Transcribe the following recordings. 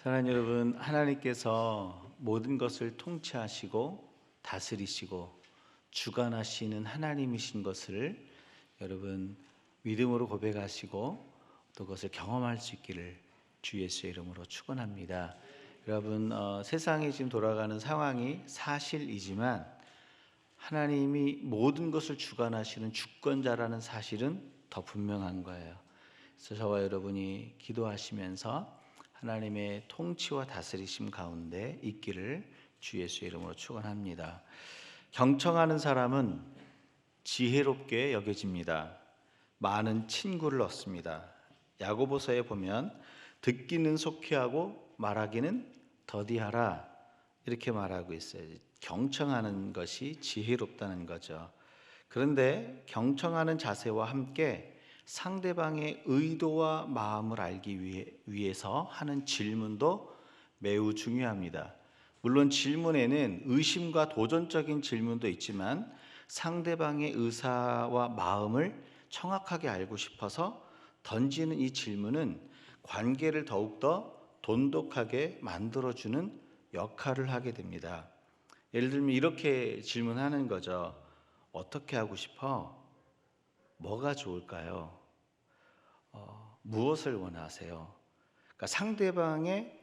사랑하는 여러분, 하나님께서 모든 것을 통치하시고 다스리시고 주관하시는 하나님이신 것을 여러분 믿음으로 고백하시고 또 그것을 경험할 수 있기를 주 예수의 이름으로 축원합니다. 여러분, 세상이 지금 돌아가는 상황이 사실이지만 하나님이 모든 것을 주관하시는 주권자라는 사실은 더 분명한 거예요. 그래서 저와 여러분이 기도하시면서 하나님의 통치와 다스리심 가운데 있기를 주 예수의 이름으로 축원합니다. 경청하는 사람은 지혜롭게 여겨집니다. 많은 친구를 얻습니다. 야고보서에 보면 듣기는 속히 하고 말하기는 더디하라 이렇게 말하고 있어요. 경청하는 것이 지혜롭다는 거죠. 그런데 경청하는 자세와 함께 상대방의 의도와 마음을 알기 위해서 하는 질문도 매우 중요합니다. 물론 질문에는 의심과 도전적인 질문도 있지만 상대방의 의사와 마음을 정확하게 알고 싶어서 던지는 이 질문은 관계를 더욱더 돈독하게 만들어주는 역할을 하게 됩니다. 예를 들면 이렇게 질문하는 거죠. 어떻게 하고 싶어? 뭐가 좋을까요? 무엇을 원하세요? 그러니까 상대방의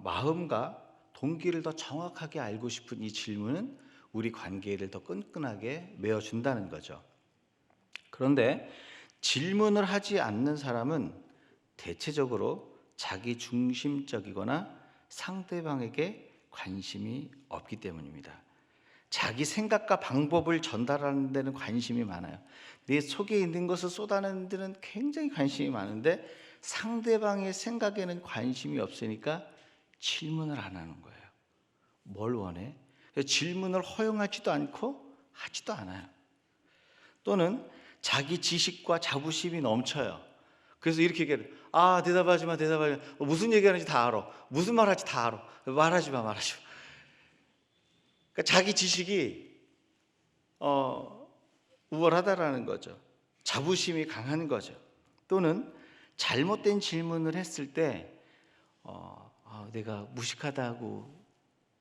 마음과 동기를 더 정확하게 알고 싶은 이 질문은 우리 관계를 더 끈끈하게 메워준다는 거죠. 그런데 질문을 하지 않는 사람은 대체적으로 자기 중심적이거나 상대방에게 관심이 없기 때문입니다. 자기 생각과 방법을 전달하는 데는 관심이 많아요. 내 속에 있는 것을 쏟아내는 데는 굉장히 관심이 많은데 상대방의 생각에는 관심이 없으니까 질문을 안 하는 거예요. 뭘 원해? 질문을 허용하지도 않고 하지도 않아요. 또는 자기 지식과 자부심이 넘쳐요. 그래서 이렇게 얘기해요. 대답하지 마. 무슨 얘기하는지 다 알아. 무슨 말할지 다 알아. 말하지 마. 그러니까 자기 지식이 우월하다라는 거죠. 자부심이 강한 거죠. 또는 잘못된 질문을 했을 때 내가 무식하다고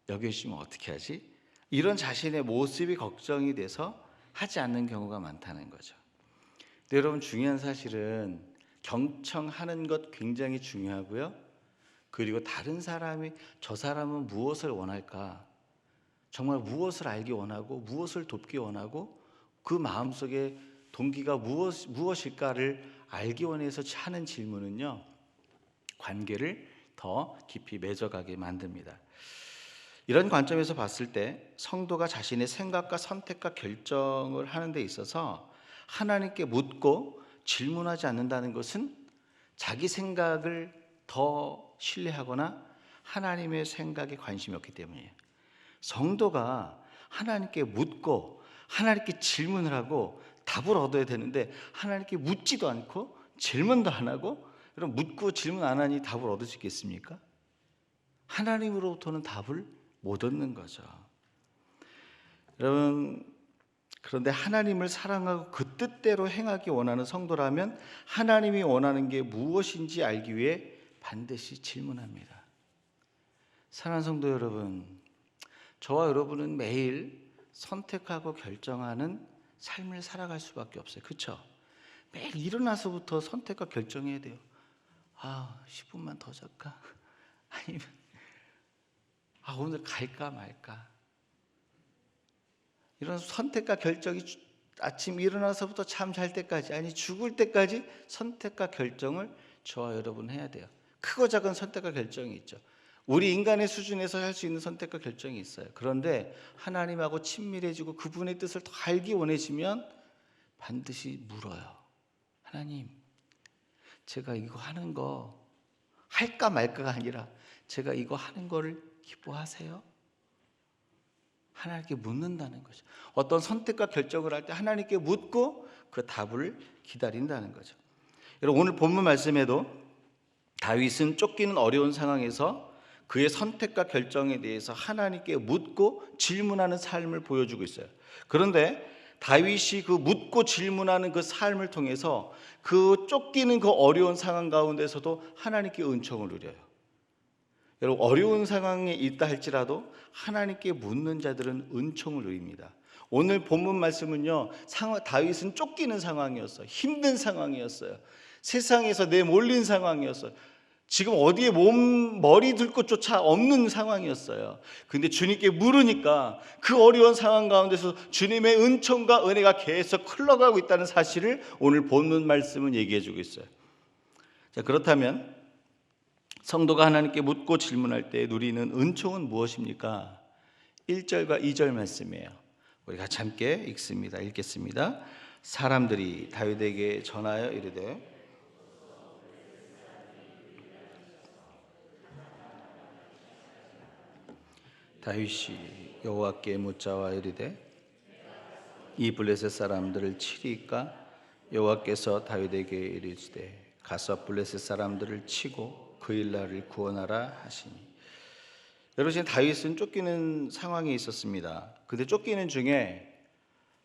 여겨지면 어떻게 하지? 이런 자신의 모습이 걱정이 돼서 하지 않는 경우가 많다는 거죠. 근데 여러분, 중요한 사실은 경청하는 것 굉장히 중요하고요. 그리고 다른 사람이 저 사람은 무엇을 원할까? 정말 무엇을 알기 원하고 무엇을 돕기 원하고 그 마음속에 동기가 무엇일까를 알기 원해서 하는 질문은요, 관계를 더 깊이 맺어가게 만듭니다. 이런 관점에서 봤을 때 성도가 자신의 생각과 선택과 결정을 하는 데 있어서 하나님께 묻고 질문하지 않는다는 것은 자기 생각을 더 신뢰하거나 하나님의 생각에 관심이 없기 때문이에요. 성도가 하나님께 묻고 하나님께 질문을 하고 답을 얻어야 되는데 하나님께 묻지도 않고 질문도 안 하고, 그럼 묻고 질문 안 하니 답을 얻을 수 있겠습니까? 하나님으로부터는 답을 못 얻는 거죠. 여러분, 그런데 하나님을 사랑하고 그 뜻대로 행하기 원하는 성도라면 하나님이 원하는 게 무엇인지 알기 위해 반드시 질문합니다. 사랑하는 성도 여러분, 저와 여러분은 매일 선택하고 결정하는 삶을 살아갈 수밖에 없어요. 그렇죠? 매일 일어나서부터 선택과 결정해야 돼요. 10분만 더 잘까? 아니면 오늘 갈까 말까? 이런 선택과 결정이 아침 일어나서부터 잠 잘 때까지, 아니 죽을 때까지 선택과 결정을 저와 여러분 해야 돼요. 크고 작은 선택과 결정이 있죠. 우리 인간의 수준에서 할 수 있는 선택과 결정이 있어요. 그런데 하나님하고 친밀해지고 그분의 뜻을 더 알기 원해지면 반드시 물어요. 하나님, 제가 이거 하는 거 할까 말까가 아니라 제가 이거 하는 거를 기뻐하세요? 하나님께 묻는다는 거죠. 어떤 선택과 결정을 할 때 하나님께 묻고 그 답을 기다린다는 거죠. 여러분, 오늘 본문 말씀에도 다윗은 쫓기는 어려운 상황에서 그의 선택과 결정에 대해서 하나님께 묻고 질문하는 삶을 보여주고 있어요. 그런데 다윗이 그 묻고 질문하는 그 삶을 통해서 그 쫓기는 그 어려운 상황 가운데서도 하나님께 은총을 누려요. 여러분, 어려운 상황에 있다 할지라도 하나님께 묻는 자들은 은총을 누립니다. 오늘 본문 말씀은요, 다윗은 쫓기는 상황이었어요. 힘든 상황이었어요. 세상에서 내몰린 상황이었어요. 지금 어디에 머리 들 곳조차 없는 상황이었어요. 근데 주님께 물으니까 그 어려운 상황 가운데서 주님의 은총과 은혜가 계속 흘러가고 있다는 사실을 오늘 본문 말씀은 얘기해 주고 있어요. 자, 그렇다면 성도가 하나님께 묻고 질문할 때 누리는 은총은 무엇입니까? 1절과 2절 말씀이에요. 우리 같이 함께 읽겠습니다. 사람들이 다윗에게 전하여 이르되 다윗이 여호와께 묻자와 이르되 이 블레셋 사람들을 치리까? 여호와께서 다윗에게 이르시되 가서 블레셋 사람들을 치고 그일라를 구원하라 하시니. 여러분, 지금 다윗은 쫓기는 상황에 있었습니다. 근데 쫓기는 중에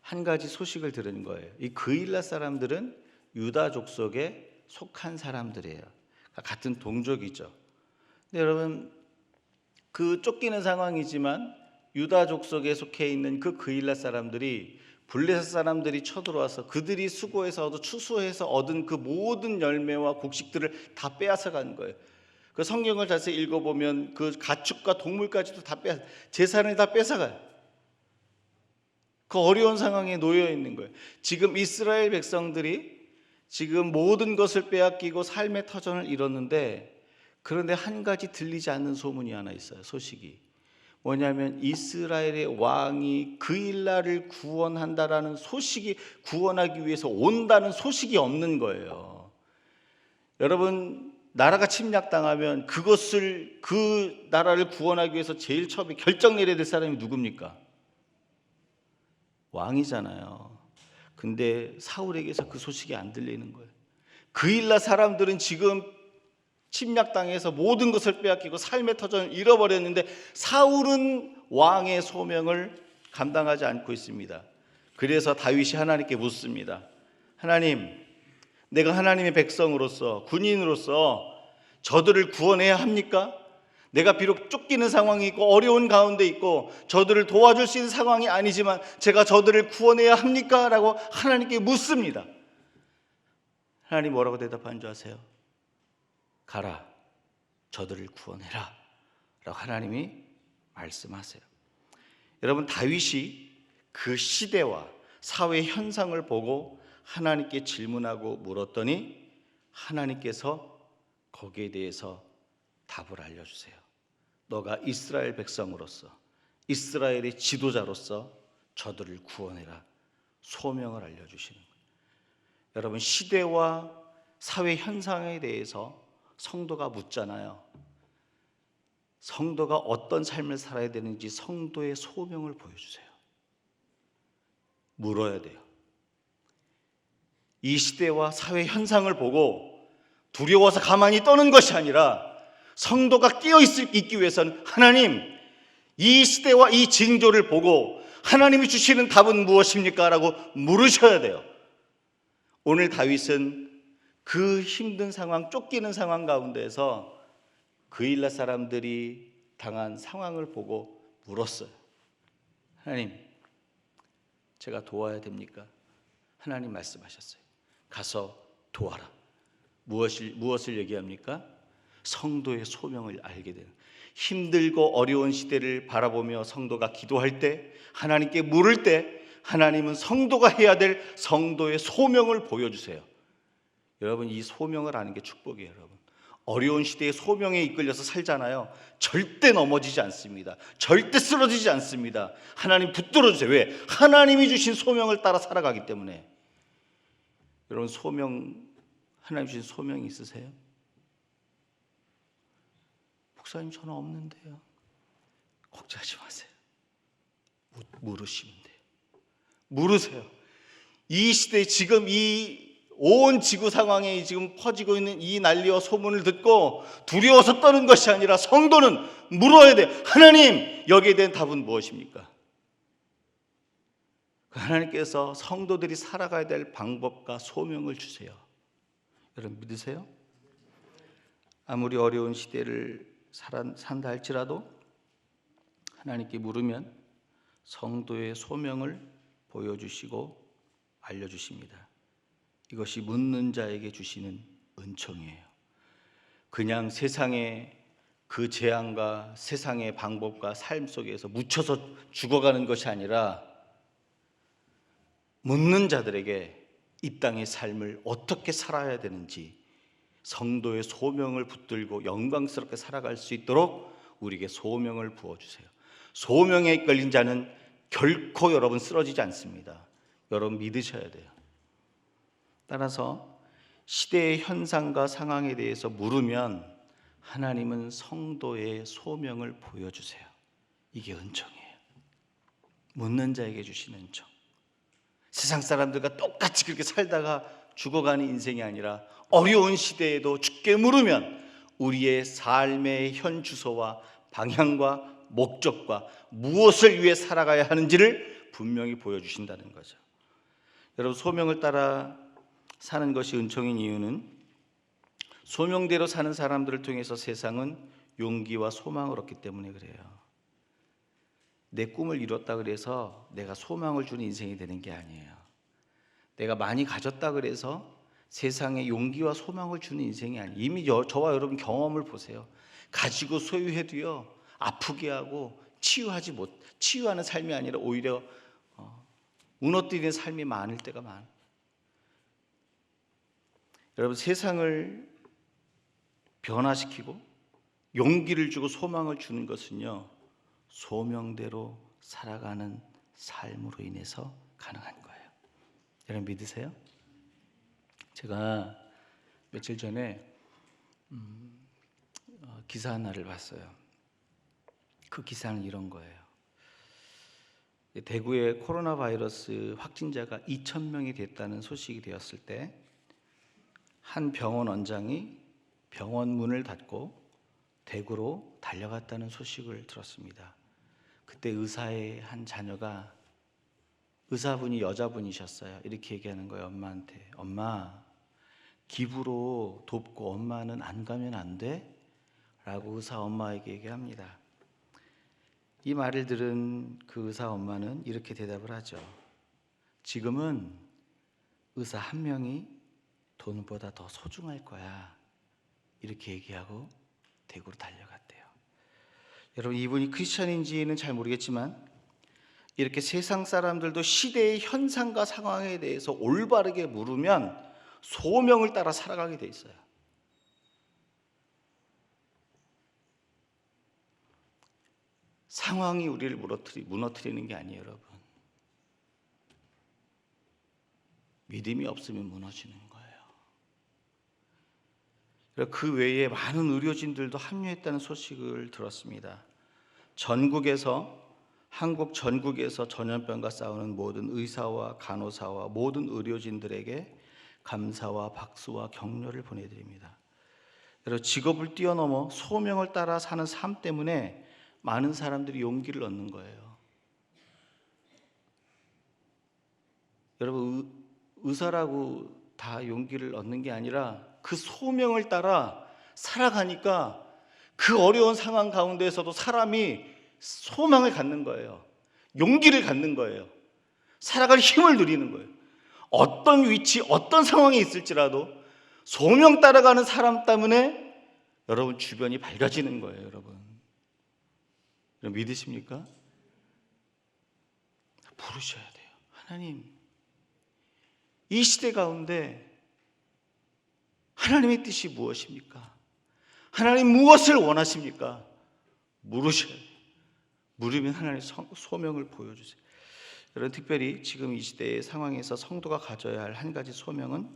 한 가지 소식을 들은 거예요. 이 그일라 사람들은 유다 족속에 속한 사람들이에요. 같은 동족이죠. 근데 여러분, 그 쫓기는 상황이지만 유다 족속에 속해 있는 그 그일라 사람들이 블레셋 사람들이 쳐들어와서 그들이 수고해서 추수해서 얻은 그 모든 열매와 곡식들을 다 빼앗아 간 거예요. 그 성경을 자세히 읽어보면 그 가축과 동물까지도 다 재산을 다 뺏어가요. 그 어려운 상황에 놓여 있는 거예요. 지금 이스라엘 백성들이 지금 모든 것을 빼앗기고 삶의 터전을 잃었는데, 그런데 한 가지 들리지 않는 소문이 하나 있어요. 소식이 뭐냐면 이스라엘의 왕이 그일라를 구원한다라는 소식이, 구원하기 위해서 온다는 소식이 없는 거예요. 여러분, 나라가 침략당하면 그 나라를 구원하기 위해서 제일 처음에 결정 내려야 될 사람이 누굽니까? 왕이잖아요. 근데 사울에게서 그 소식이 안 들리는 거예요. 그일라 사람들은 지금 침략당해서 모든 것을 빼앗기고 삶의 터전을 잃어버렸는데 사울은 왕의 소명을 감당하지 않고 있습니다. 그래서 다윗이 하나님께 묻습니다. 하나님, 내가 하나님의 백성으로서, 군인으로서 저들을 구원해야 합니까? 내가 비록 쫓기는 상황이 있고 어려운 가운데 있고 저들을 도와줄 수 있는 상황이 아니지만 제가 저들을 구원해야 합니까? 라고 하나님께 묻습니다. 하나님 뭐라고 대답한 줄 아세요? 가라, 저들을 구원해라 라고 하나님이 말씀하세요. 여러분, 다윗이 그 시대와 사회 현상을 보고 하나님께 질문하고 물었더니 하나님께서 거기에 대해서 답을 알려주세요. 너가 이스라엘 백성으로서, 이스라엘의 지도자로서 저들을 구원해라, 소명을 알려주시는 거예요. 여러분, 시대와 사회 현상에 대해서 성도가 묻잖아요. 성도가 어떤 삶을 살아야 되는지 성도의 소명을 보여주세요. 물어야 돼요. 이 시대와 사회 현상을 보고 두려워서 가만히 떠는 것이 아니라 성도가 깨어있기 위해서는 하나님, 이 시대와 이 징조를 보고 하나님이 주시는 답은 무엇입니까? 라고 물으셔야 돼요. 오늘 다윗은 그 힘든 상황, 쫓기는 상황 가운데에서 그일라 사람들이 당한 상황을 보고 물었어요. 하나님, 제가 도와야 됩니까? 하나님 말씀하셨어요. 가서 도와라. 무엇을 얘기합니까? 성도의 소명을 알게 되는, 힘들고 어려운 시대를 바라보며 성도가 기도할 때, 하나님께 물을 때 하나님은 성도가 해야 될 성도의 소명을 보여주세요. 여러분, 이 소명을 아는 게 축복이에요. 여러분, 어려운 시대의 소명에 이끌려서 살잖아요. 절대 넘어지지 않습니다. 절대 쓰러지지 않습니다. 하나님 붙들어 주세요. 왜? 하나님이 주신 소명을 따라 살아가기 때문에. 여러분, 하나님 주신 소명이 있으세요? 목사님, 저는 없는데요. 걱정하지 마세요. 물으시면 돼요. 물으세요. 이 시대, 지금 이 온 지구 상황에 지금 퍼지고 있는 이 난리와 소문을 듣고 두려워서 떠는 것이 아니라 성도는 물어야 돼요. 하나님, 여기에 대한 답은 무엇입니까? 하나님께서 성도들이 살아가야 될 방법과 소명을 주세요. 여러분, 믿으세요? 아무리 어려운 시대를 산다 할지라도 하나님께 물으면 성도의 소명을 보여주시고 알려주십니다. 이것이 묻는 자에게 주시는 은총이에요. 그냥 세상의 그 재앙과 세상의 방법과 삶 속에서 묻혀서 죽어가는 것이 아니라 묻는 자들에게 이 땅의 삶을 어떻게 살아야 되는지 성도의 소명을 붙들고 영광스럽게 살아갈 수 있도록 우리에게 소명을 부어주세요. 소명에 이끌린 자는 결코 여러분 쓰러지지 않습니다. 여러분 믿으셔야 돼요. 따라서 시대의 현상과 상황에 대해서 물으면 하나님은 성도의 소명을 보여주세요. 이게 은총이에요. 묻는 자에게 주시는 은총. 세상 사람들과 똑같이 그렇게 살다가 죽어가는 인생이 아니라 어려운 시대에도 주께 물으면 우리의 삶의 현 주소와 방향과 목적과 무엇을 위해 살아가야 하는지를 분명히 보여주신다는 거죠. 여러분, 소명을 따라 사는 것이 은총인 이유는 소명대로 사는 사람들을 통해서 세상은 용기와 소망을 얻기 때문에 그래요. 내 꿈을 이뤘다 그래서 내가 소망을 주는 인생이 되는 게 아니에요. 내가 많이 가졌다 그래서 세상에 용기와 소망을 주는 인생이 아니에요. 이미 저와 여러분 경험을 보세요. 가지고 소유해도요, 아프게 하고 치유하는 삶이 아니라 오히려 무너뜨리는 삶이 많을 때가 많아요. 여러분, 세상을 변화시키고 용기를 주고 소망을 주는 것은요, 소명대로 살아가는 삶으로 인해서 가능한 거예요. 여러분 믿으세요? 제가 며칠 전에 기사 하나를 봤어요. 그 기사는 이런 거예요. 대구에 코로나 바이러스 확진자가 2,000명이 됐다는 소식이 되었을 때 한 병원 원장이 병원 문을 닫고 대구로 달려갔다는 소식을 들었습니다. 그때 의사의 한 자녀가, 의사분이 여자분이셨어요. 이렇게 얘기하는 거예요. 엄마한테. 엄마, 기부로 돕고 엄마는 안 가면 안 돼? 라고 의사 엄마에게 얘기합니다. 이 말을 들은 그 의사 엄마는 이렇게 대답을 하죠. 지금은 의사 한 명이 돈보다 더 소중할 거야. 이렇게 얘기하고 대구로 달려갔대요. 여러분, 이분이 크리스천인지는 잘 모르겠지만 이렇게 세상 사람들도 시대의 현상과 상황에 대해서 올바르게 물으면 소명을 따라 살아가게 돼 있어요. 상황이 우리를 무너뜨리는 게 아니에요, 여러분. 믿음이 없으면 무너지는 거예요. 그 외에 많은 의료진들도 합류했다는 소식을 들었습니다. 한국 전국에서 전염병과 싸우는 모든 의사와 간호사와 모든 의료진들에게 감사와 박수와 격려를 보내드립니다. 여러분, 직업을 뛰어넘어 소명을 따라 사는 삶 때문에 많은 사람들이 용기를 얻는 거예요. 여러분, 의사라고 다 용기를 얻는 게 아니라 그 소명을 따라 살아가니까 그 어려운 상황 가운데에서도 사람이 소망을 갖는 거예요. 용기를 갖는 거예요. 살아갈 힘을 누리는 거예요. 어떤 위치, 어떤 상황에 있을지라도 소명 따라가는 사람 때문에 여러분 주변이 밝아지는 거예요. 여러분 믿으십니까? 부르셔야 돼요. 하나님, 이 시대 가운데 하나님의 뜻이 무엇입니까? 하나님 무엇을 원하십니까? 물으셔야 돼요. 물으면 하나님의 소명을 보여주세요. 여러분, 특별히 지금 이 시대의 상황에서 성도가 가져야 할 한 가지 소명은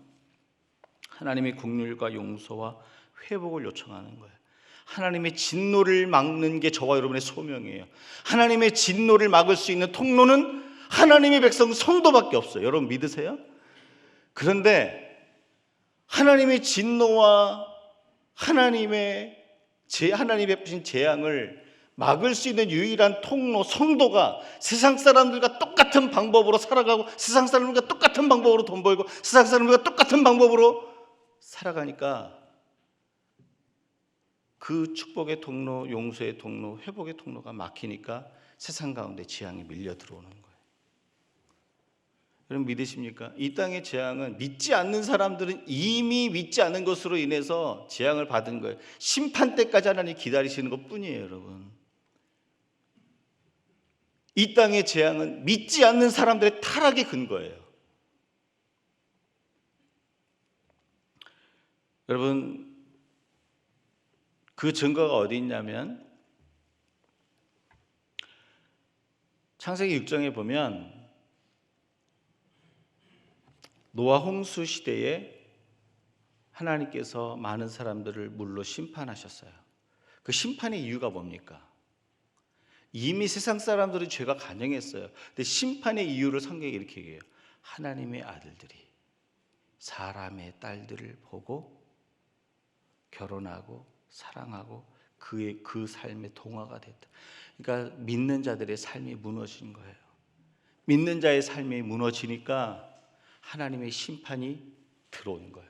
하나님의 긍휼과 용서와 회복을 요청하는 거예요. 하나님의 진노를 막는 게 저와 여러분의 소명이에요. 하나님의 진노를 막을 수 있는 통로는 하나님의 백성 성도밖에 없어요. 여러분 믿으세요? 그런데 하나님의 진노와 하나님의 베푸신 재앙을 막을 수 있는 유일한 통로, 성도가 세상 사람들과 똑같은 방법으로 살아가고 세상 사람들과 똑같은 방법으로 돈 벌고 세상 사람들과 똑같은 방법으로 살아가니까 그 축복의 통로, 용서의 통로, 회복의 통로가 막히니까 세상 가운데 재앙이 밀려 들어오는 거예요. 여러분 믿으십니까? 이 땅의 재앙은 믿지 않는 사람들은 이미 믿지 않는 것으로 인해서 재앙을 받은 거예요. 심판 때까지 하나님 기다리시는 것뿐이에요, 여러분. 이 땅의 재앙은 믿지 않는 사람들의 타락의 근거예요. 여러분, 그 증거가 어디 있냐면 창세기 6장에 보면 노아 홍수 시대에 하나님께서 많은 사람들을 물로 심판하셨어요. 그 심판의 이유가 뭡니까? 이미 세상 사람들은 죄가 간영했어요. 근데 심판의 이유를 성경이 이렇게 얘기해요. 하나님의 아들들이 사람의 딸들을 보고 결혼하고 사랑하고 그 삶의 동화가 됐다. 그러니까 믿는 자들의 삶이 무너진 거예요. 믿는 자의 삶이 무너지니까 하나님의 심판이 들어온 거예요.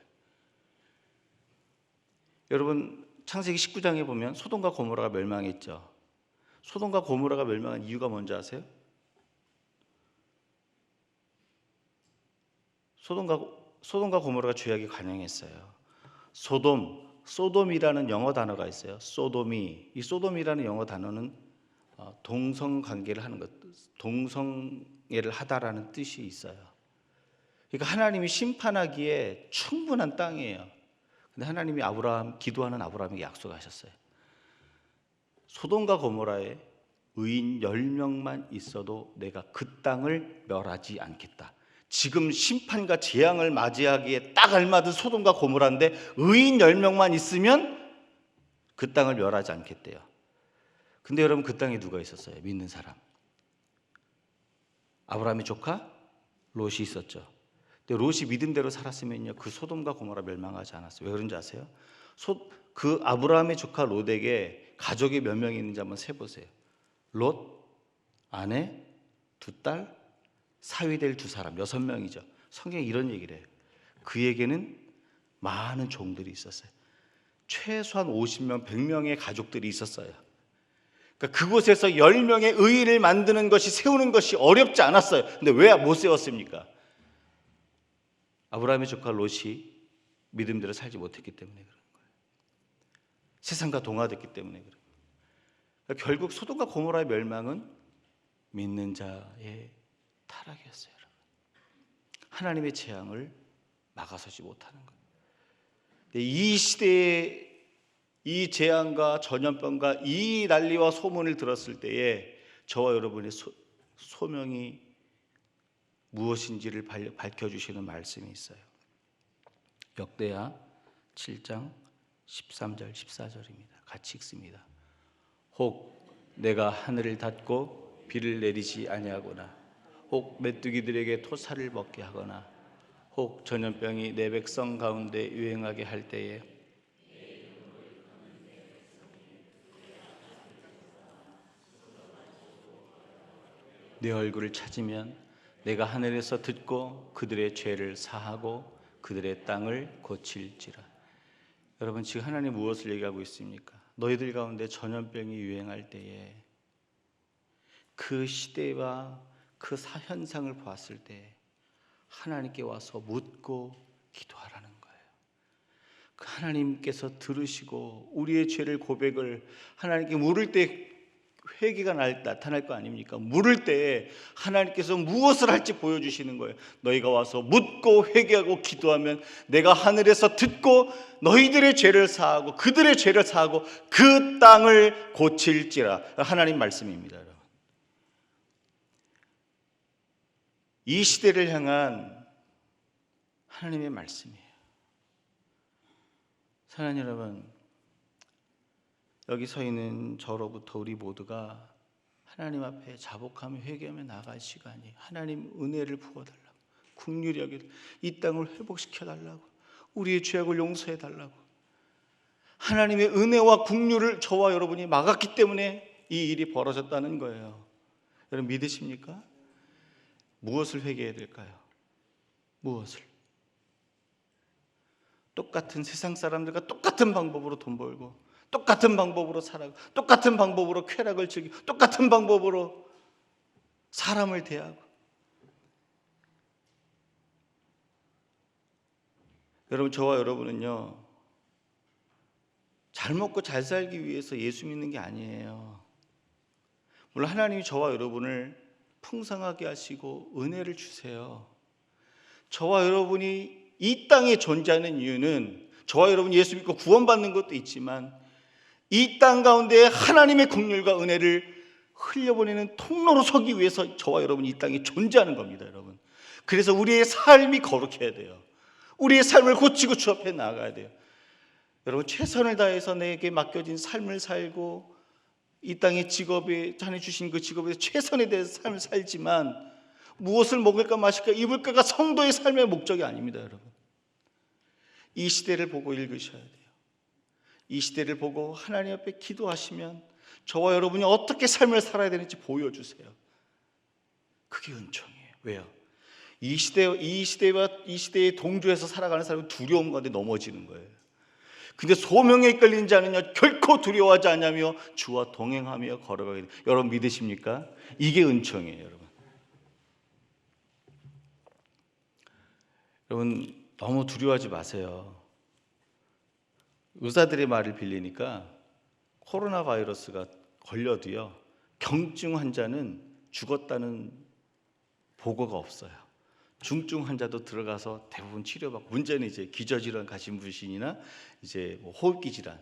여러분 창세기 19장에 보면 소돔과 고모라가 멸망했죠. 소돔과 고모라가 멸망한 이유가 뭔지 아세요? 소돔과 고모라가 죄악이 관영했어요. 소돔이라는 영어 단어가 있어요. 이 소돔이라는 영어 단어는 동성 관계를 하는 것, 동성애를 하다라는 뜻이 있어요. 그러니까 하나님이 심판하기에 충분한 땅이에요. 근데 하나님이 기도하는 아브라함에게 약속하셨어요. 소돔과 고모라에 의인 10명만 있어도 내가 그 땅을 멸하지 않겠다. 지금 심판과 재앙을 맞이하기에 딱 알맞은 소돔과 고모라인데 의인 10명만 있으면 그 땅을 멸하지 않겠대요. 근데 여러분 그 땅에 누가 있었어요? 믿는 사람. 아브라함의 조카 롯이 있었죠. 근데 롯이 믿음대로 살았으면요 그 소돔과 고모라 멸망하지 않았어요. 왜 그런지 아세요? 그 아브라함의 조카 롯에게 가족이 몇 명이 있는지 한번 세보세요. 롯, 아내, 2딸, 사위될 2사람, 6명이죠. 성경이 이런 얘기를 해요. 그에게는 많은 종들이 있었어요. 최소한 50명, 100명의 가족들이 있었어요. 그러니까 그곳에서 10명의 의인을 만드는 것이, 세우는 것이 어렵지 않았어요. 근데 왜 못 세웠습니까? 아브라함의 조카 롯이 믿음대로 살지 못했기 때문에 그런 거예요. 세상과 동화됐기 때문에 그런 거예요. 그러니까 결국 소돔과 고모라의 멸망은 믿는 자의 타락이었어요. 여러분. 하나님의 재앙을 막아서지 못하는 거예요. 이 시대에 이 재앙과 전염병과 이 난리와 소문을 들었을 때에 저와 여러분의 소명이 무엇인지를 밝혀주시는 말씀이 있어요. 역대하 7장 13절 14절입니다. 같이 읽습니다. 혹 내가 하늘을 닫고 비를 내리지 아니하거나 혹 메뚜기들에게 토사를 먹게 하거나 혹 전염병이 내 백성 가운데 유행하게 할 때에 내 얼굴을 찾으면 내가 하늘에서 듣고 그들의 죄를 사하고 그들의 땅을 고칠지라. 여러분 지금 하나님 무엇을 얘기하고 있습니까? 너희들 가운데 전염병이 유행할 때에 그 시대와 그 현상을 봤을 때 하나님께 와서 묻고 기도하라는 거예요. 그 하나님께서 들으시고 우리의 죄를 고백을 하나님께 물을 때 회개가 나타날 거 아닙니까? 물을 때 하나님께서 무엇을 할지 보여주시는 거예요. 너희가 와서 묻고 회개하고 기도하면 내가 하늘에서 듣고 너희들의 죄를 사하고 그들의 죄를 사하고 그 땅을 고칠지라. 하나님 말씀입니다. 여러분. 이 시대를 향한 하나님의 말씀이에요. 사랑하는 여러분, 여기 서 있는 저로부터 우리 모두가 하나님 앞에 자복하며 회개하며 나갈 시간이, 하나님 은혜를 부어달라고, 긍휼히 여겨 이 땅을 회복시켜달라고, 우리의 죄악을 용서해달라고. 하나님의 은혜와 긍휼을 저와 여러분이 막았기 때문에 이 일이 벌어졌다는 거예요. 여러분 믿으십니까? 무엇을 회개해야 될까요? 무엇을? 똑같은 세상 사람들과 똑같은 방법으로 돈 벌고 똑같은 방법으로 살아가고 똑같은 방법으로 쾌락을 즐기고 똑같은 방법으로 사람을 대하고. 여러분, 저와 여러분은요, 잘 먹고 잘 살기 위해서 예수 믿는 게 아니에요. 물론 하나님이 저와 여러분을 풍성하게 하시고 은혜를 주세요. 저와 여러분이 이 땅에 존재하는 이유는 저와 여러분이 예수 믿고 구원받는 것도 있지만 이 땅 가운데 하나님의 긍휼과 은혜를 흘려보내는 통로로 서기 위해서 저와 여러분이 이 땅에 존재하는 겁니다, 여러분. 그래서 우리의 삶이 거룩해야 돼요. 우리의 삶을 고치고 주 앞에 나아가야 돼요. 여러분, 최선을 다해서 내게 맡겨진 삶을 살고 이 땅의 직업에, 하나님 주신 그 직업에서 최선에 대해서 삶을 살지만 무엇을 먹을까 마실까 입을까가 성도의 삶의 목적이 아닙니다, 여러분. 이 시대를 보고 읽으셔야 돼요. 이 시대를 보고 하나님 앞에 기도하시면 저와 여러분이 어떻게 삶을 살아야 되는지 보여주세요. 그게 은총이에요. 왜요? 이 시대에 동조해서 살아가는 사람은 두려움 가운데 넘어지는 거예요. 근데 소명에 이끌린 자는요 결코 두려워하지 않으며 주와 동행하며 걸어가게 돼요. 여러분 믿으십니까? 이게 은총이에요, 여러분. 여러분 너무 두려워하지 마세요. 의사들의 말을 빌리니까 코로나 바이러스가 걸려도요 경증 환자는 죽었다는 보고가 없어요. 중증 환자도 들어가서 대부분 치료받고, 문제는 이제 기저질환 가진 분이나 이제 뭐 호흡기 질환,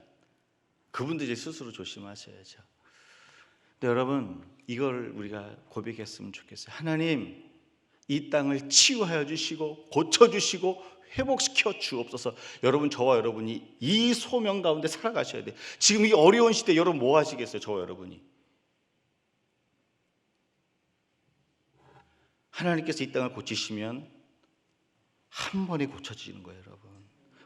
그분들 이제 스스로 조심하셔야죠. 근데 여러분 이걸 우리가 고백했으면 좋겠어요. 하나님, 이 땅을 치유하여 주시고 고쳐 주시고 회복시켜 주옵소서. 여러분, 저와 여러분이 이 소명 가운데 살아가셔야 돼요. 지금 이 어려운 시대 여러분 뭐 하시겠어요? 저와 여러분이 하나님께서 이 땅을 고치시면 한 번에 고쳐지는 거예요, 여러분.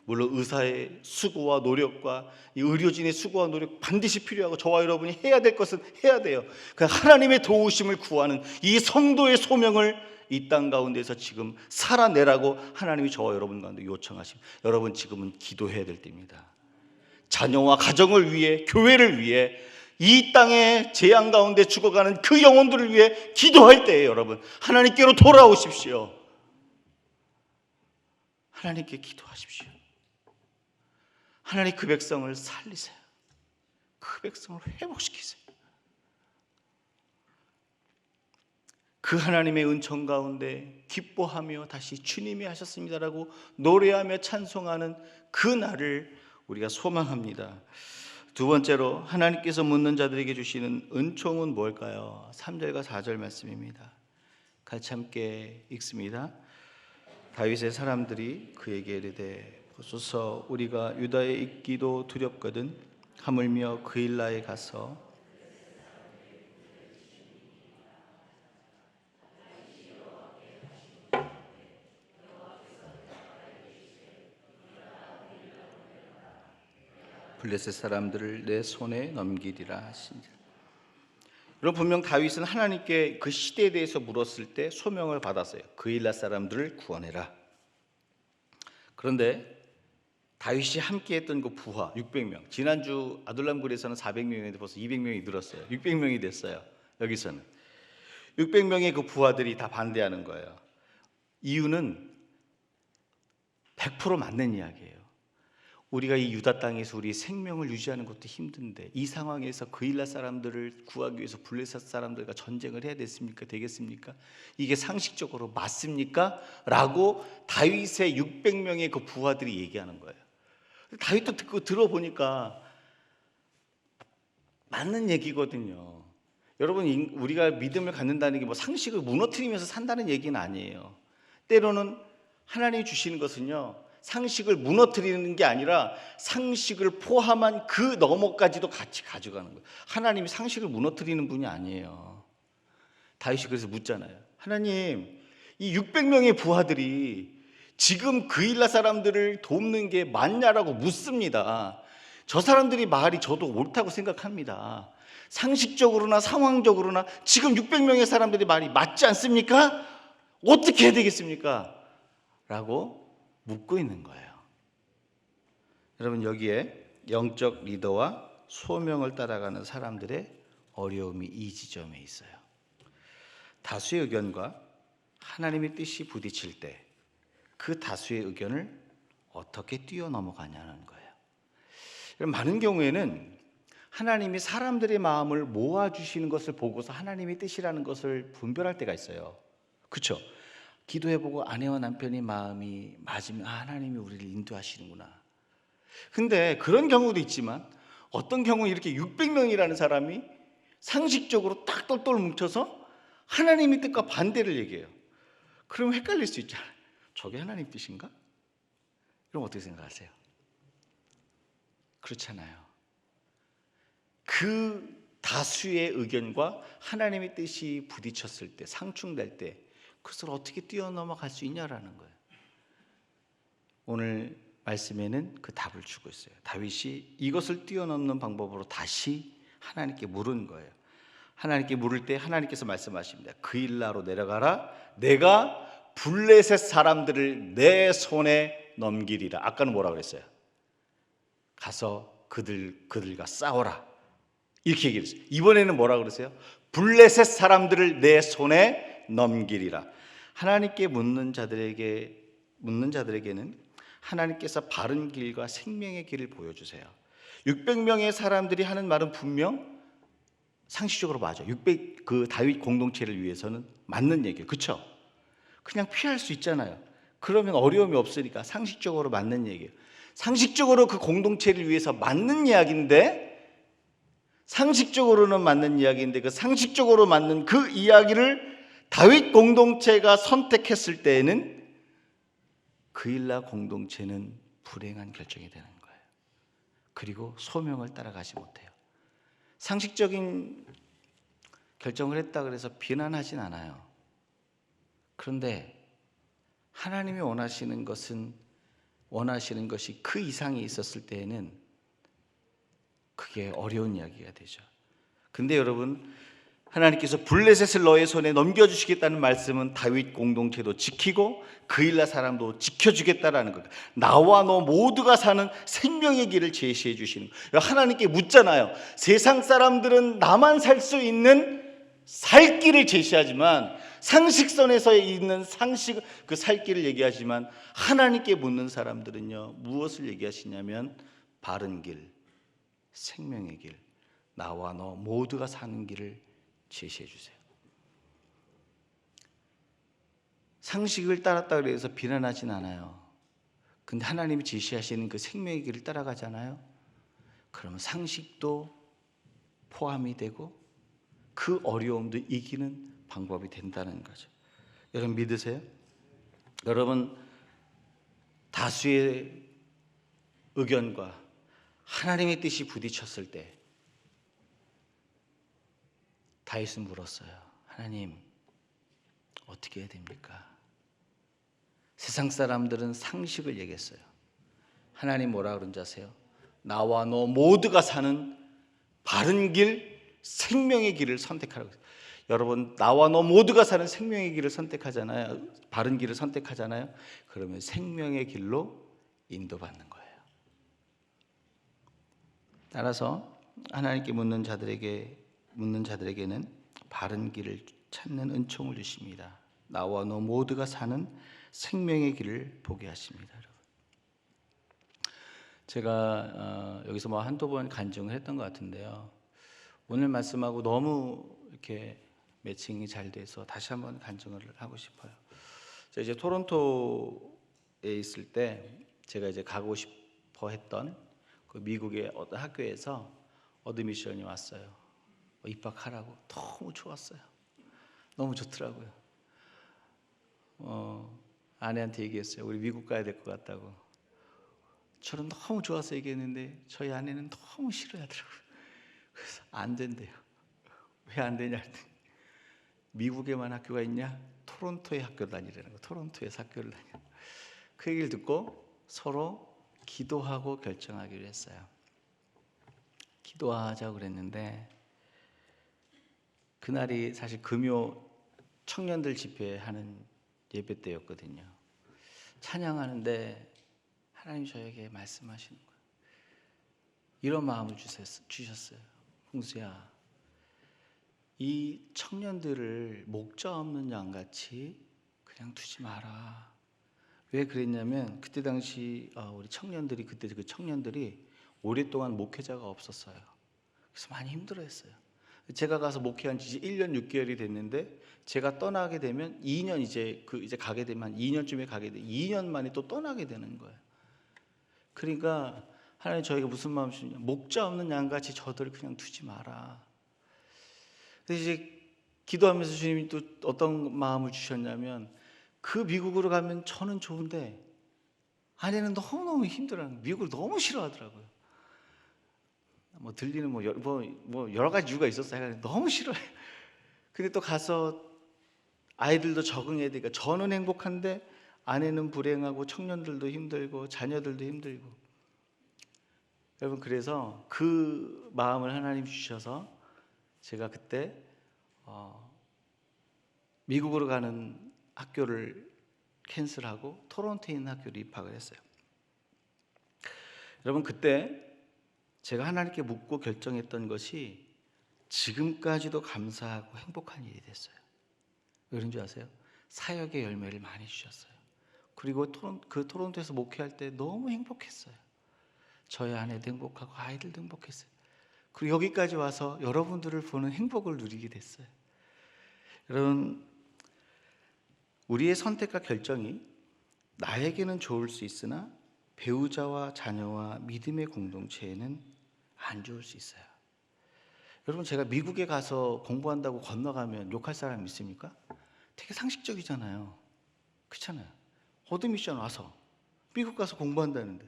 물론 의사의 수고와 노력과 이 의료진의 수고와 노력 반드시 필요하고 저와 여러분이 해야 될 것은 해야 돼요. 그 하나님의 도우심을 구하는 이 성도의 소명을 이 땅 가운데서 지금 살아내라고 하나님이 저와 여러분 가운데 요청하십니다. 여러분 지금은 기도해야 될 때입니다. 자녀와 가정을 위해, 교회를 위해, 이 땅의 재앙 가운데 죽어가는 그 영혼들을 위해 기도할 때에 여러분 하나님께로 돌아오십시오. 하나님께 기도하십시오. 하나님 그 백성을 살리세요. 그 백성을 회복시키세요. 그 하나님의 은총 가운데 기뻐하며 다시 주님이 하셨습니다라고 노래하며 찬송하는 그 날을 우리가 소망합니다. 두 번째로 하나님께서 묻는 자들에게 주시는 은총은 뭘까요? 3절과 4절 말씀입니다. 같이 함께 읽습니다. 다윗의 사람들이 그에게 이르되 보소서 우리가 유다에 있기도 두렵거든 하물며 그일라에 가서 블레셋 사람들을 내 손에 넘기리라 하시니라. 여러분, 분명 다윗은 하나님께 그 시대에 대해서 물었을 때 소명을 받았어요. 그일라 사람들을 구원해라. 그런데 다윗이 함께했던 그 부하 600명, 지난주 아둘람굴에서는 400명인데 벌써 200명이 늘었어요. 600명이 됐어요. 여기서는 600명의 그 부하들이 다 반대하는 거예요. 이유는 100% 맞는 이야기예요. 우리가 이 유다 땅에서 우리 생명을 유지하는 것도 힘든데 이 상황에서 그일라 사람들을 구하기 위해서 블레셋 사람들과 전쟁을 해야 되겠습니까? 이게 상식적으로 맞습니까? 라고 다윗의 600명의 그 부하들이 얘기하는 거예요. 다윗도 듣고 들어보니까 맞는 얘기거든요. 여러분, 우리가 믿음을 갖는다는 게 뭐 상식을 무너뜨리면서 산다는 얘기는 아니에요. 때로는 하나님이 주시는 것은요 상식을 무너뜨리는 게 아니라 상식을 포함한 그 너머까지도 같이 가져가는 거예요. 하나님이 상식을 무너뜨리는 분이 아니에요. 다윗이 그래서 묻잖아요. 하나님, 이 600명의 부하들이 지금 그일라 사람들을 돕는 게 맞냐라고 묻습니다. 저 사람들이 말이 저도 옳다고 생각합니다. 상식적으로나 상황적으로나 지금 600명의 사람들이 말이 맞지 않습니까? 어떻게 해야 되겠습니까? 라고 묻고 있는 거예요. 여러분, 여기에 영적 리더와 소명을 따라가는 사람들의 어려움이 이 지점에 있어요. 다수의 의견과 하나님의 뜻이 부딪힐 때 그 다수의 의견을 어떻게 뛰어넘어가냐는 거예요. 많은 경우에는 하나님이 사람들의 마음을 모아주시는 것을 보고서 하나님의 뜻이라는 것을 분별할 때가 있어요. 그렇죠? 기도해보고 아내와 남편의 마음이 맞으면 하나님이 우리를 인도하시는구나. 근데 그런 경우도 있지만 어떤 경우는 이렇게 600명이라는 사람이 상식적으로 딱 똘똘 뭉쳐서 하나님의 뜻과 반대를 얘기해요. 그러면 헷갈릴 수 있잖아요. 저게 하나님 뜻인가? 그럼 어떻게 생각하세요? 그렇잖아요. 그 다수의 의견과 하나님의 뜻이 부딪혔을 때, 상충될 때 그것을 어떻게 뛰어넘어갈 수 있냐라는 거예요. 오늘 말씀에는 그 답을 주고 있어요. 다윗이 이것을 뛰어넘는 방법으로 다시 하나님께 물은 거예요. 하나님께 물을 때 하나님께서 말씀하십니다. 그일라로 내려가라. 내가 블레셋 사람들을 내 손에 넘기리라. 아까는 뭐라 그랬어요? 가서 그들과 싸워라. 이렇게 얘기했어요. 이번에는 뭐라 그러세요? 블레셋 사람들을 내 손에 넘기리라. 하나님께 묻는 자들에게는 하나님께서 바른 길과 생명의 길을 보여주세요. 600명의 사람들이 하는 말은 분명 상식적으로 맞아. 그 다윗 공동체를 위해서는 맞는 얘기예요. 그렇죠? 그냥 피할 수 있잖아요. 그러면 어려움이 없으니까 상식적으로 맞는 얘기예요. 상식적으로 그 공동체를 위해서 맞는 이야기인데, 상식적으로는 맞는 이야기인데 그 상식적으로 맞는 그 이야기를 다윗 공동체가 선택했을 때에는 그일라 공동체는 불행한 결정이 되는 거예요. 그리고 소명을 따라가지 못해요. 상식적인 결정을 했다 그래서 비난하진 않아요. 그런데 하나님이 원하시는 것이 그 이상이 있었을 때에는 그게 어려운 이야기가 되죠. 근데 여러분, 하나님께서 블레셋을 너의 손에 넘겨주시겠다는 말씀은 다윗 공동체도 지키고 그일라 사람도 지켜주겠다라는 거예요. 나와 너 모두가 사는 생명의 길을 제시해 주시는 거예요. 하나님께 묻잖아요. 세상 사람들은 나만 살 수 있는 살 길을 제시하지만, 상식선에서 있는 그 살 길을 얘기하지만, 하나님께 묻는 사람들은요, 무엇을 얘기하시냐면 바른 길, 생명의 길, 나와 너 모두가 사는 길을 제시해 주세요. 상식을 따랐다 그래서 비난하진 않아요. 근데 하나님이 제시하시는 그 생명의 길을 따라가잖아요. 그러면 상식도 포함이 되고 그 어려움도 이기는 방법이 된다는 거죠. 여러분 믿으세요? 여러분, 다수의 의견과 하나님의 뜻이 부딪혔을 때 다윗은 물었어요. 하나님, 어떻게 해야 됩니까? 세상 사람들은 상식을 얘기했어요. 하나님 뭐라 그런지 아세요? 나와 너 모두가 사는 바른 길, 생명의 길을 선택하라고 했어요. 여러분, 나와 너 모두가 사는 생명의 길을 선택하잖아요. 바른 길을 선택하잖아요. 그러면 생명의 길로 인도받는 거예요. 따라서 하나님께 묻는 자들에게는 바른 길을 찾는 은총을 주십니다. 나와 너 모두가 사는 생명의 길을 보게 하십니다. 여러분. 제가 여기서 뭐 한두 번 간증을 했던 것 같은데요. 오늘 말씀하고 너무 이렇게 매칭이 잘 돼서 다시 한번 간증을 하고 싶어요. 제가 이제 토론토에 있을 때 제가 이제 가고 싶어 했던 그 미국의 어떤 학교에서 어드미션이 왔어요. 입학하라고. 너무 좋았어요. 너무 좋더라고요. 아내한테 얘기했어요. 우리 미국 가야 될 것 같다고. 저는 너무 좋아서 얘기했는데 저희 아내는 너무 싫어하더라고요. 그래서 안 된대요. 왜 안 되냐 했더니 미국에만 학교가 있냐? 토론토에 학교 다니라는 거. 토론토에서 학교를 다녀. 그 얘기를 듣고 서로 기도하고 결정하기로 했어요. 기도하자고 그랬는데 그날이 사실 금요 청년들 집회하는 예배 때였거든요. 찬양하는데 하나님 저에게 말씀하시는 거예요. 이런 마음을 주셨어요. 홍수야, 이 청년들을 목자 없는 양같이 그냥 두지 마라. 왜 그랬냐면 그때 당시 우리 청년들이, 그때 그 청년들이 오랫동안 목회자가 없었어요. 그래서 많이 힘들어했어요. 제가 가서 목회한 지 1년 6개월이 됐는데, 제가 떠나게 되면 2년 이제 가게 되면 한 2년쯤에 가게 돼. 2년 만에 또 떠나게 되는 거예요. 그러니까 하나님 저희가 무슨 마음 주시냐? 목자 없는 양같이 저들을 그냥 두지 마라. 그래서 이제 기도하면서 주님이 또 어떤 마음을 주셨냐면, 그 미국으로 가면 저는 좋은데 아내는 너무너무 힘들어하는 거예요. 미국을 너무 싫어하더라고요. 뭐 들리는 뭐 여러 가지 이유가 있었어요. 너무 싫어해요. 근데 또 가서 아이들도 적응해야 되니까 저는 행복한데 아내는 불행하고 청년들도 힘들고 자녀들도 힘들고. 여러분, 그래서 그 마음을 하나님 주셔서 제가 그때 미국으로 가는 학교를 캔슬하고 토론토에 있는 학교로 입학을 했어요. 여러분, 그때 제가 하나님께 묻고 결정했던 것이 지금까지도 감사하고 행복한 일이 됐어요. 왜 그런 줄 아세요? 사역의 열매를 많이 주셨어요. 그리고 그 토론토에서 목회할 때 너무 행복했어요. 저희 아내도 행복하고 아이들도 행복했어요. 그리고 여기까지 와서 여러분들을 보는 행복을 누리게 됐어요. 여러분, 우리의 선택과 결정이 나에게는 좋을 수 있으나 배우자와 자녀와 믿음의 공동체에는 안 좋을 수 있어요. 여러분, 제가 미국에 가서 공부한다고 건너가면 욕할 사람 있습니까? 되게 상식적이잖아요. 그렇잖아요. 어드미션 와서 미국 가서 공부한다는데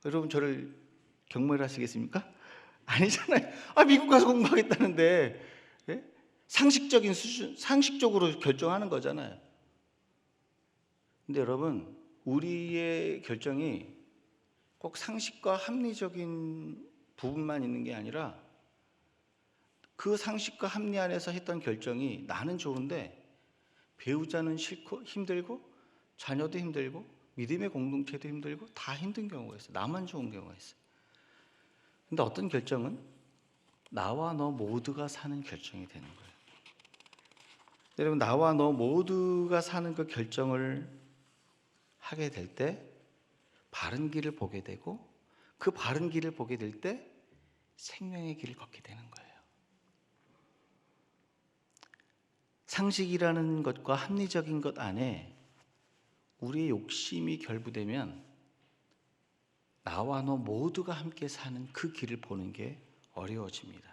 여러분 저를 경멸 하시겠습니까? 아니잖아요. 미국 가서 공부하겠다는데, 예? 상식적인 수준, 상식적으로 결정하는 거잖아요. 근데 여러분, 우리의 결정이 꼭 상식과 합리적인 부분만 있는 게 아니라, 그 상식과 합리 안에서 했던 결정이 나는 좋은데 배우자는 싫고 힘들고 자녀도 힘들고 믿음의 공동체도 힘들고 다 힘든 경우가 있어요. 나만 좋은 경우가 있어요. 근데 어떤 결정은 나와 너 모두가 사는 결정이 되는 거예요. 여러분, 나와 너 모두가 사는 그 결정을 하게 될 때 바른 길을 보게 되고, 그 바른 길을 보게 될 때 생명의 길을 걷게 되는 거예요. 상식이라는 것과 합리적인 것 안에 우리의 욕심이 결부되면 나와 너 모두가 함께 사는 그 길을 보는 게 어려워집니다.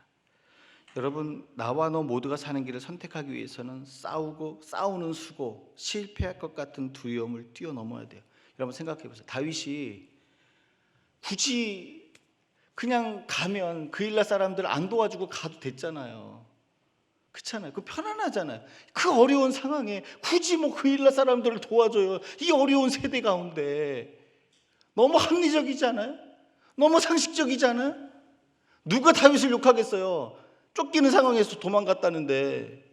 여러분, 나와 너 모두가 사는 길을 선택하기 위해서는 싸우는 수고, 실패할 것 같은 두려움을 뛰어넘어야 돼요. 여러분 생각해 보세요. 다윗이 굳이 그냥 가면 그일라 사람들 안 도와주고 가도 됐잖아요. 그렇잖아요. 그 편안하잖아요. 그 어려운 상황에 굳이 그일라 사람들을 도와줘요. 이 어려운 세대 가운데. 너무 합리적이잖아요. 너무 상식적이잖아요. 누가 다윗을 욕하겠어요. 쫓기는 상황에서 도망갔다는데.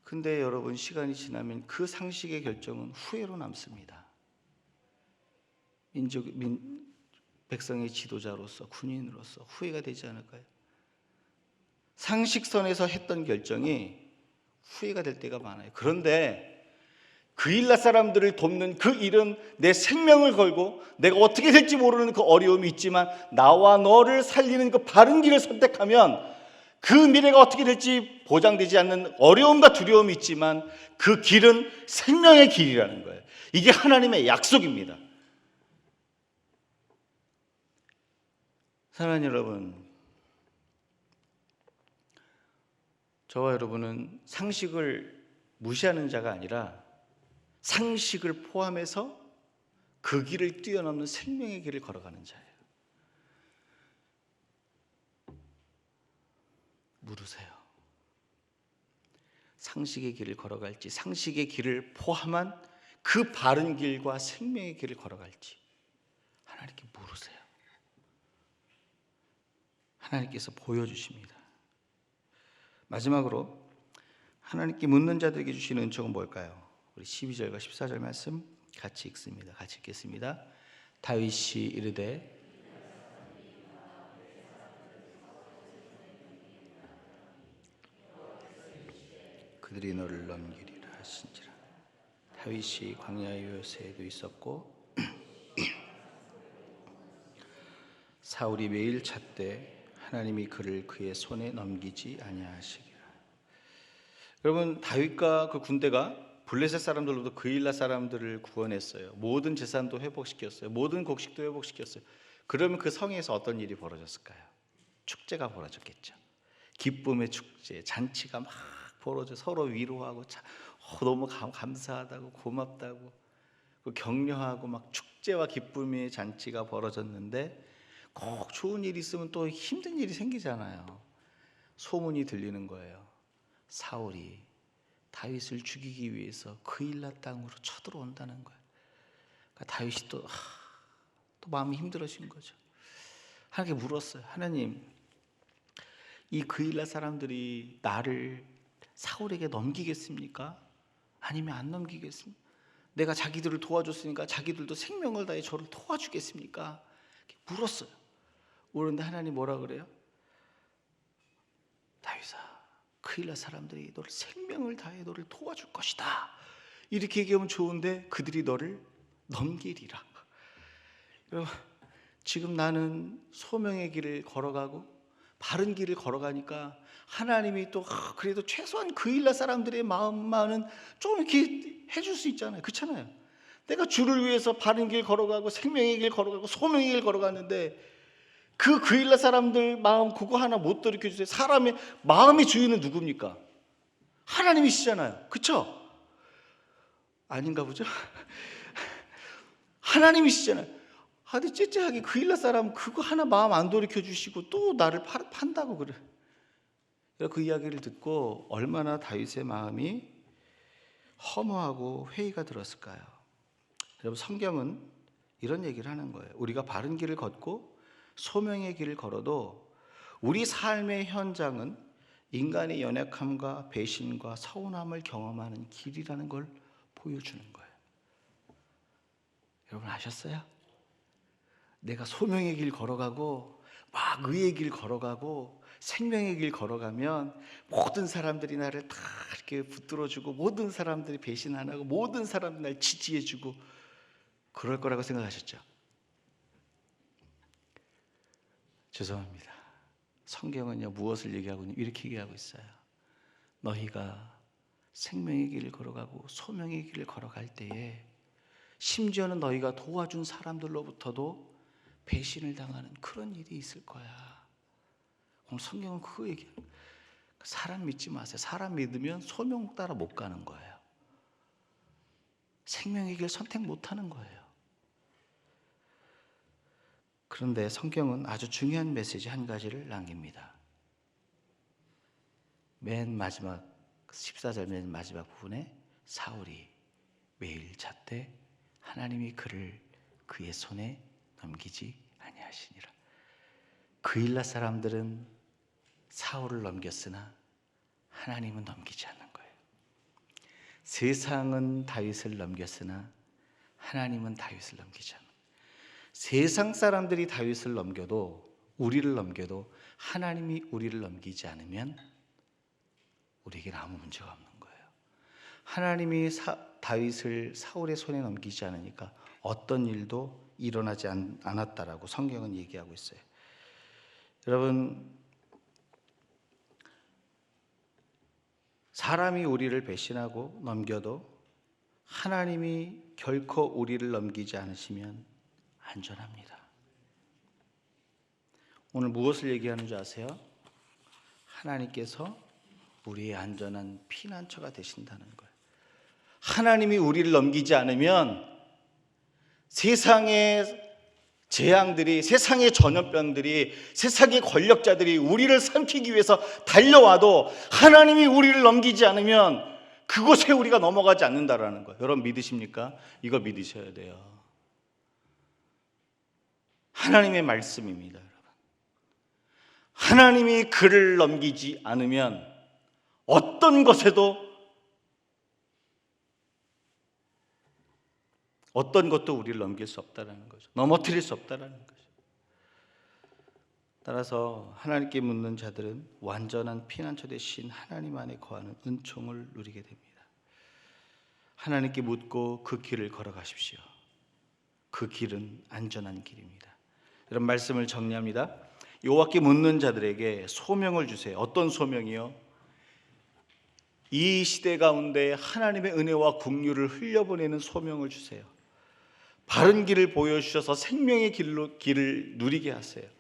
근데 여러분, 시간이 지나면 그 상식의 결정은 후회로 남습니다. 백성의 지도자로서, 군인으로서 후회가 되지 않을까요? 상식선에서 했던 결정이 후회가 될 때가 많아요. 그런데 그일라 사람들을 돕는 그 일은 내 생명을 걸고 내가 어떻게 될지 모르는 그 어려움이 있지만 나와 너를 살리는 그 바른 길을 선택하면 그 미래가 어떻게 될지 보장되지 않는 어려움과 두려움이 있지만 그 길은 생명의 길이라는 거예요. 이게 하나님의 약속입니다. 사랑하는 여러분, 저와 여러분은 상식을 무시하는 자가 아니라 상식을 포함해서 그 길을 뛰어넘는 생명의 길을 걸어가는 자예요. 물으세요. 상식의 길을 걸어갈지, 상식의 길을 포함한 그 바른 길과 생명의 길을 걸어갈지 하나님께 물으세요. 하나님께서 보여주십니다. 마지막으로 하나님께 묻는 자들에게 주시는 은총은 뭘까요? 우리 12절과 14절 말씀 같이 읽습니다. 같이 읽겠습니다. 다윗이 이르되 그들이 너를 넘기리라 하신지라. 다윗이 광야의 요새에도 있었고 사울이 매일 찾되 하나님이 그를 그의 손에 넘기지 아니하시기라. 여러분, 다윗과 그 군대가 블레셋 사람들로부터 그일라 사람들을 구원했어요. 모든 재산도 회복시켰어요. 모든 곡식도 회복시켰어요. 그러면 그 성에서 어떤 일이 벌어졌을까요? 축제가 벌어졌겠죠. 기쁨의 축제, 잔치가 막 벌어져 서로 위로하고 너무 감사하다고 고맙다고 격려하고 막 축제와 기쁨의 잔치가 벌어졌는데 꼭 좋은 일이 있으면 또 힘든 일이 생기잖아요. 소문이 들리는 거예요. 사울이 다윗을 죽이기 위해서 그일라 땅으로 쳐들어온다는 거예요. 그러니까 다윗이 또 마음이 힘들어진 거죠. 하나님께 물었어요. 하나님, 이 그일라 사람들이 나를 사울에게 넘기겠습니까? 아니면 안 넘기겠습니까? 내가 자기들을 도와줬으니까 자기들도 생명을 다해 저를 도와주겠습니까? 물었어요. 그런데 하나님 뭐라 그래요? 다윗아, 그일라 사람들이 너를 생명을 다해 너를 도와줄 것이다. 이렇게 얘기하면 좋은데 그들이 너를 넘기리라. 여러분, 지금 나는 소명의 길을 걸어가고 바른 길을 걸어가니까 하나님이 또 그래도 최소한 그일라 사람들의 마음만은 좀 이렇게 해줄 수 있잖아요. 그렇잖아요. 내가 주를 위해서 바른 길 걸어가고 생명의 길 걸어가고 소명의 길 걸어갔는데 그 그일라 사람들 마음 그거 하나 못 돌이켜 주세요. 사람의 마음의 주인은 누굽니까? 하나님이시잖아요. 그렇죠? 아닌가 보죠? 하나님이시잖아요. 근데 째째하게 그일라 사람 그거 하나 마음 안 돌이켜 주시고 또 나를 판다고 그래. 그 이야기를 듣고 얼마나 다윗의 마음이 허무하고 회의가 들었을까요? 여러분, 성경은 이런 얘기를 하는 거예요. 우리가 바른 길을 걷고 소명의 길을 걸어도 우리 삶의 현장은 인간의 연약함과 배신과 서운함을 경험하는 길이라는 걸 보여주는 거예요. 여러분 아셨어요? 내가 소명의 길 걸어가고 막 의의 길 걸어가고 생명의 길 걸어가면 모든 사람들이 나를 다 이렇게 붙들어주고 모든 사람들이 배신 안 하고 모든 사람들이 날 지지해주고 그럴 거라고 생각하셨죠? 죄송합니다. 성경은요 무엇을 얘기하고 있냐 이렇게 얘기하고 있어요. 너희가 생명의 길을 걸어가고 소명의 길을 걸어갈 때에 심지어는 너희가 도와준 사람들로부터도 배신을 당하는 그런 일이 있을 거야. 오늘 성경은 그거 얘기해요. 사람 믿지 마세요. 사람 믿으면 소명 따라 못 가는 거예요. 생명의 길 선택 못 하는 거예요. 그런데 성경은 아주 중요한 메시지 한 가지를 남깁니다. 맨 마지막 14절 맨 마지막 부분에 사울이 매일 잣되 하나님이 그를 그의 손에 넘기지 아니하시니라. 그일라 사람들은 사울을 넘겼으나 하나님은 넘기지 않는 거예요. 세상은 다윗을 넘겼으나 하나님은 다윗을 넘기지 않는 거예요. 세상 사람들이 다윗을 넘겨도 우리를 넘겨도 하나님이 우리를 넘기지 않으면 우리에게는 아무 문제가 없는 거예요. 하나님이 다윗을 사울의 손에 넘기지 않으니까 어떤 일도 일어나지 않았다라고 성경은 얘기하고 있어요. 여러분, 사람이 우리를 배신하고 넘겨도 하나님이 결코 우리를 넘기지 않으시면 안전합니다. 오늘 무엇을 얘기하는 줄 아세요? 하나님께서 우리의 안전한 피난처가 되신다는 거예요. 하나님이 우리를 넘기지 않으면 세상의 재앙들이, 세상의 전염병들이, 세상의 권력자들이 우리를 삼키기 위해서 달려와도 하나님이 우리를 넘기지 않으면 그곳에 우리가 넘어가지 않는다라는 거예요. 여러분 믿으십니까? 이거 믿으셔야 돼요. 하나님의 말씀입니다, 여러분. 하나님이 그를 넘기지 않으면 어떤 것에도 어떤 것도 우리를 넘길 수 없다라는 거죠. 넘어뜨릴 수 없다라는 거죠. 따라서 하나님께 묻는 자들은 완전한 피난처 되신 하나님 안에 거하는 은총을 누리게 됩니다. 하나님께 묻고 그 길을 걸어가십시오. 그 길은 안전한 길입니다. 이런 말씀을 정리합니다. 여호와께 묻는 자들에게 소명을 주세요. 어떤 소명이요? 이 시대 가운데 하나님의 은혜와 긍휼을 흘려보내는 소명을 주세요. 바른 길을 보여주셔서 생명의 길을 누리게 하세요.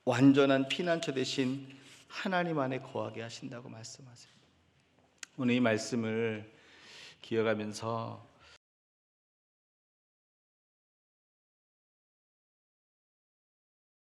완전한 피난처 되신 하나님 안에 거하게 하신다고 말씀하세요. 오늘 이 말씀을 기억하면서